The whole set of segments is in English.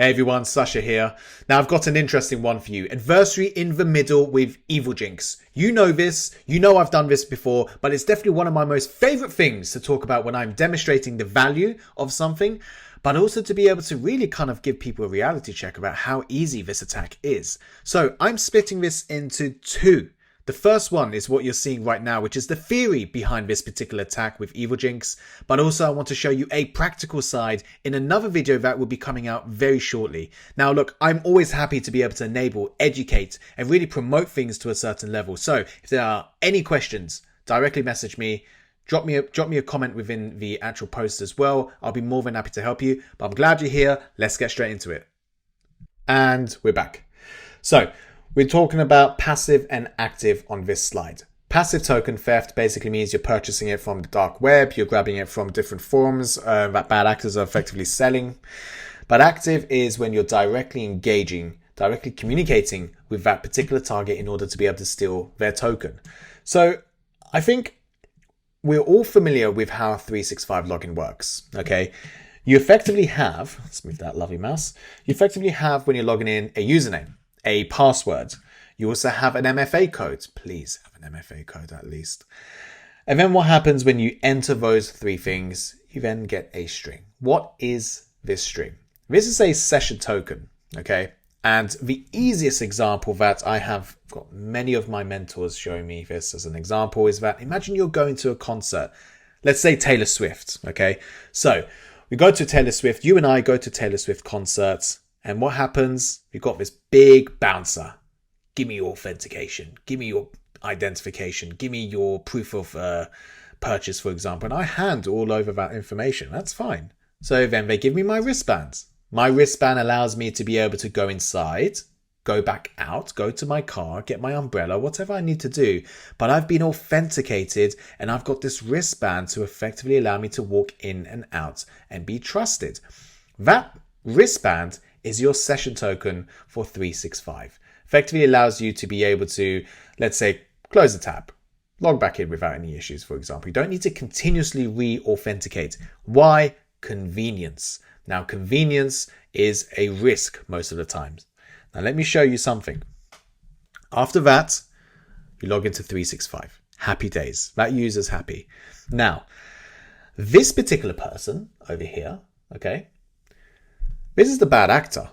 Hey everyone, Sasha here. Now I've got an interesting one for you. Adversary in the middle with Evilginx. You know this, you know I've done this before, but it's definitely one of my most favorite things to talk about when I'm demonstrating the value of something, but also to be able to really kind of give people a reality check about how easy this attack is. So I'm splitting this into two. The first one is what you're seeing right now, which is the theory behind this particular attack with Evilginx. But also I want to show you a practical side in another video that will be coming out very shortly. Now look, I'm always happy to be able to enable, educate, and really promote things to a certain level. So if there are any questions, directly message me. Drop me a comment within the actual post as well. I'll be more than happy to help you. But I'm glad you're here. Let's get straight into it. And we're back. So we're talking about passive and active on this slide. Passive token theft basically means you're purchasing it from the dark web, you're grabbing it from different forums that bad actors are effectively selling. But active is when you're directly engaging, directly communicating with that particular target in order to be able to steal their token. So I think we're all familiar with how 365 login works, okay? You effectively have, let's move that lovely mouse, you effectively have when you're logging in a username, a password. You also have an MFA code. Please have an MFA code at least. And then what happens when you enter those three things? You then get a string. What is this string? This is a session token, okay? And the easiest example that I have got many of my mentors showing me this as an example is that imagine you're going to a concert. Let's say Taylor Swift, okay? So we go to Taylor Swift. You and I go to Taylor Swift concerts. And what happens? You've got this big bouncer. Give me your authentication. Give me your identification. Give me your proof of purchase, for example. And I hand all over that information. That's fine. So then they give me my wristbands. My wristband allows me to be able to go inside, go back out, go to my car, get my umbrella, whatever I need to do. But I've been authenticated and I've got this wristband to effectively allow me to walk in and out and be trusted. That wristband is your session token for 365. Effectively allows you to be able to, let's say, close the tab, log back in without any issues, for example. You don't need to continuously re-authenticate. Why? Convenience. Now, convenience is a risk most of the times. Now, let me show you something. After that, you log into 365. Happy days. That user's happy. Now, this particular person over here, okay, this is the bad actor.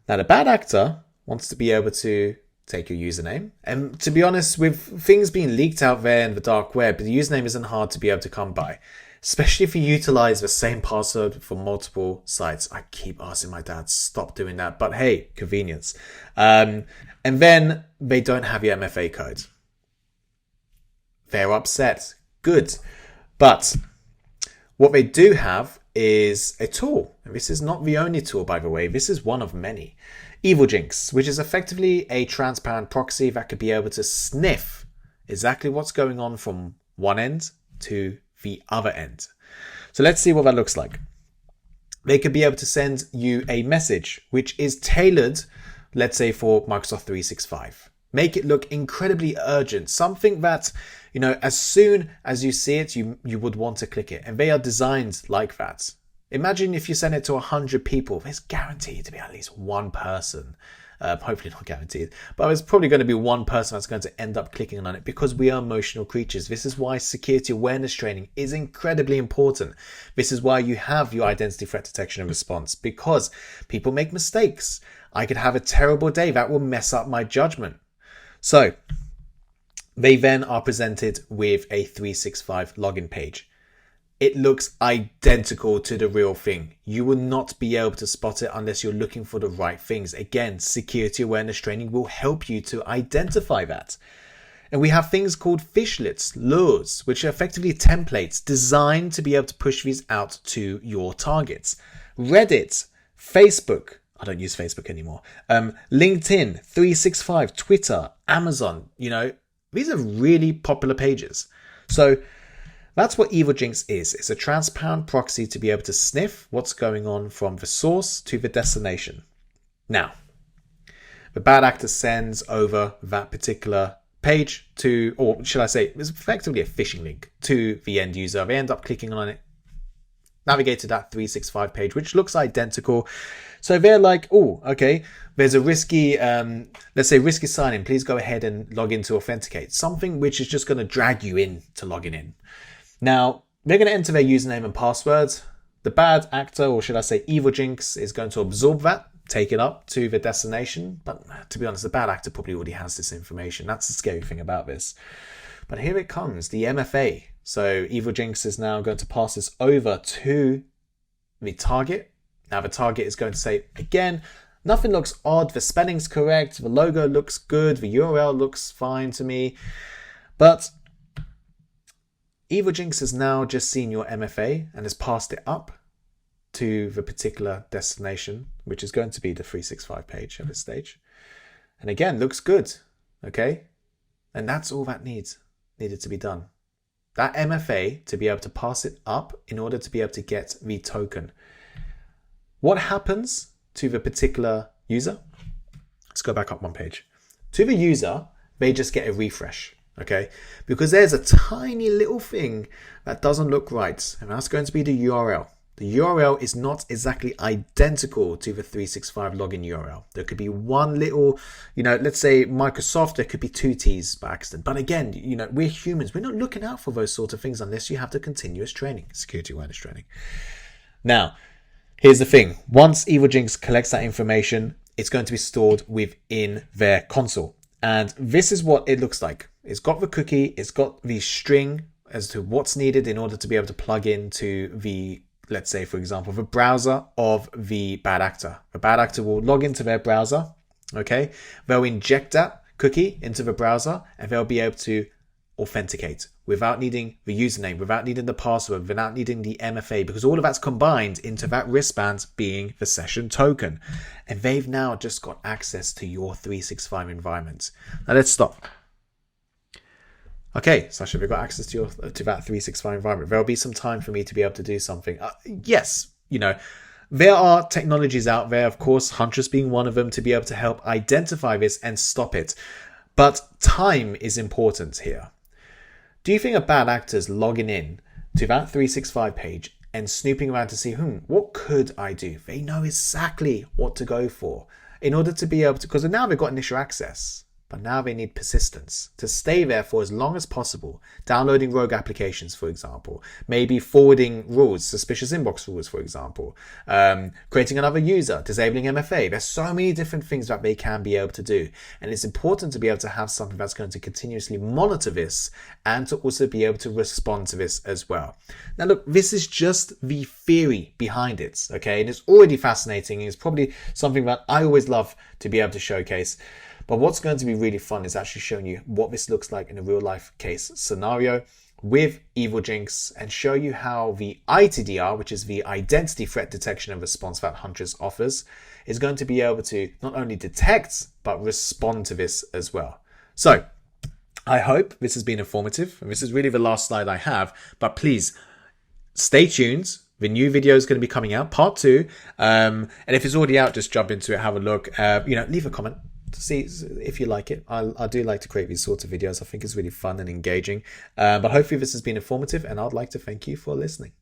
Now, the bad actor wants to be able to take your username. And to be honest, with things being leaked out there in the dark web, the username isn't hard to be able to come by, especially if you utilize the same password for multiple sites. I keep asking my dad, stop doing that. But hey, convenience. And then they don't have your MFA code. They're upset. Good. But what they do have is a tool. And this is not the only tool, by the way. This is one of many. Evilginx, which is effectively a transparent proxy that could be able to sniff exactly what's going on from one end to the other end. So let's see what that looks like. They could be able to send you a message which is tailored, let's say, for Microsoft 365. Make it look incredibly urgent, something that, you know, as soon as you see it, you would want to click it. And they are designed like that. Imagine if you send it to 100 people, there's guaranteed to be at least one person, hopefully not guaranteed, but there's probably going to be one person that's going to end up clicking on it because we are emotional creatures. This is why security awareness training is incredibly important. This is why you have your identity threat detection and response, because people make mistakes. I could have a terrible day that will mess up my judgment. So they then are presented with a 365 login page. It looks identical to the real thing. You will not be able to spot it unless you're looking for the right things. Again, security awareness training will help you to identify that. And we have things called fishlets, lures, which are effectively templates designed to be able to push these out to your targets. Reddit, Facebook, I don't use Facebook anymore. LinkedIn, 365, Twitter, Amazon, you know, these are really popular pages. So that's what Evilginx is. It's a transparent proxy to be able to sniff what's going on from the source to the destination. Now, the bad actor sends over that particular page to, or should I say, it's effectively a phishing link to the end user. They end up clicking on it. navigate to that 365 page, which looks identical. So they're like, oh, okay, there's a risky, let's say risky sign-in. Please go ahead and log in to authenticate. Something which is just going to drag you in to logging in. Now, they're going to enter their username and password. The bad actor, or should I say Evilginx, is going to absorb that, take it up to the destination. But to be honest, the bad actor probably already has this information. That's the scary thing about this. But here it comes, the MFA. So Evilginx is now going to pass this over to the target. Now the target is going to say, again, nothing looks odd. The spelling's correct. The logo looks good. The URL looks fine to me. But Evilginx has now just seen your MFA and has passed it up to the particular destination, which is going to be the 365 page at this stage. And again, looks good. Okay. And that's all that needed to be done. That MFA to be able to pass it up in order to be able to get the token. What happens to the particular user? Let's go back up one page. To the user, they just get a refresh. Okay, because there's a tiny little thing that doesn't look right, and that's going to be the URL. The URL is not exactly identical to the 365 login URL. There could be one little, let's say Microsoft, there could be two T's by accident. But again, we're humans. We're not looking out for those sort of things unless you have the continuous training, security awareness training. Now, here's the thing. Once Evilginx collects that information, it's going to be stored within their console. And this is what it looks like. It's got the cookie, it's got the string as to what's needed in order to be able to plug into the, let's say, for example, the browser of the bad actor. The bad actor will log into their browser, okay? They'll inject that cookie into the browser and they'll be able to authenticate without needing the username, without needing the password, without needing the MFA, because all of that's combined into that wristband being the session token. And they've now just got access to your 365 environment. Now let's stop. Okay, Sasha, we've got access to that 365 environment. There'll be some time for me to be able to do something. Yes, there are technologies out there, of course, Huntress being one of them, to be able to help identify this and stop it. But time is important here. Do you think a bad actor's logging in to that 365 page and snooping around to see, what could I do? They know exactly what to go for in order to be able to, because now they've got initial access. But now they need persistence to stay there for as long as possible. Downloading rogue applications, for example. Maybe forwarding rules, suspicious inbox rules, for example. Creating another user, disabling MFA. There's so many different things that they can be able to do. And it's important to be able to have something that's going to continuously monitor this and to also be able to respond to this as well. Now, look, this is just the theory behind it, okay? And it's already fascinating. It's probably something that I always love to be able to showcase. But what's going to be really fun is actually showing you what this looks like in a real life case scenario with Evilginx and show you how the ITDR, which is the Identity Threat Detection and Response that Huntress offers, is going to be able to not only detect, but respond to this as well. So I hope this has been informative. And this is really the last slide I have, but please stay tuned. The new video is going to be coming out, part 2. And if it's already out, just jump into it, have a look, leave a comment to see if you like it. I do like to create these sorts of videos. I think it's really fun and engaging. But hopefully this has been informative, and I'd like to thank you for listening.